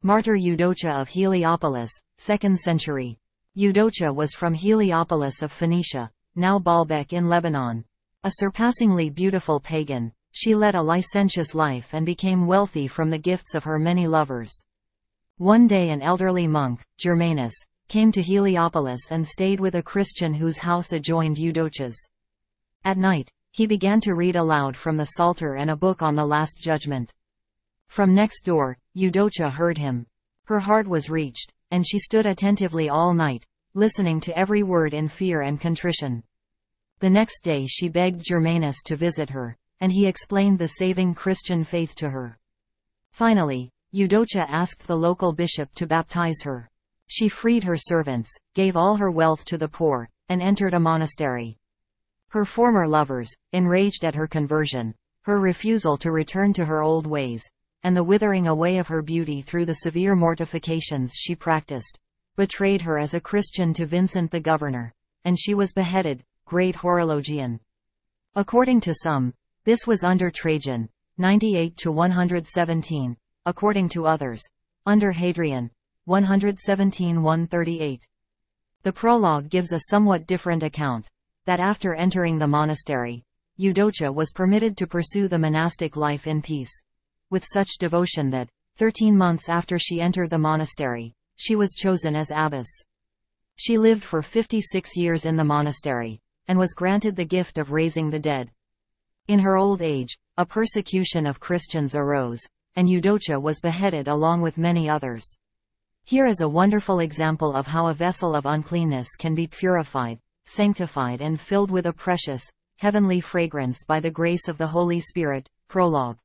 Martyr Eudokia of Heliopolis, 2nd century. Eudokia was from Heliopolis of Phoenicia, now Baalbek in Lebanon. A surpassingly beautiful pagan, she led a licentious life and became wealthy from the gifts of her many lovers. One day an elderly monk, Germanus, came to Heliopolis and stayed with a Christian whose house adjoined Eudokia's. At night, he began to read aloud from the Psalter and a book on the Last Judgment. From next door, Eudokia heard him. Her heart was reached, and she stood attentively all night, listening to every word in fear and contrition. The next day she begged Germanus to visit her, and he explained the saving Christian faith to her. Finally, Eudokia asked the local bishop to baptize her. She freed her servants, gave all her wealth to the poor, and entered a monastery. Her former lovers, enraged at her conversion, her refusal to return to her old ways, and the withering away of her beauty through the severe mortifications she practiced, betrayed her as a Christian to Vincent the governor, and she was beheaded, great horologian. According to some, this was under Trajan, 98–117, according to others, under Hadrian, 117–138. The prologue gives a somewhat different account, that after entering the monastery, Eudokia was permitted to pursue the monastic life in peace, with such devotion that, 13 months after she entered the monastery, she was chosen as abbess. She lived for 56 years in the monastery, and was granted the gift of raising the dead. In her old age, a persecution of Christians arose, and Eudokia was beheaded along with many others. Here is a wonderful example of how a vessel of uncleanness can be purified, sanctified and filled with a precious, heavenly fragrance by the grace of the Holy Spirit. Prologue.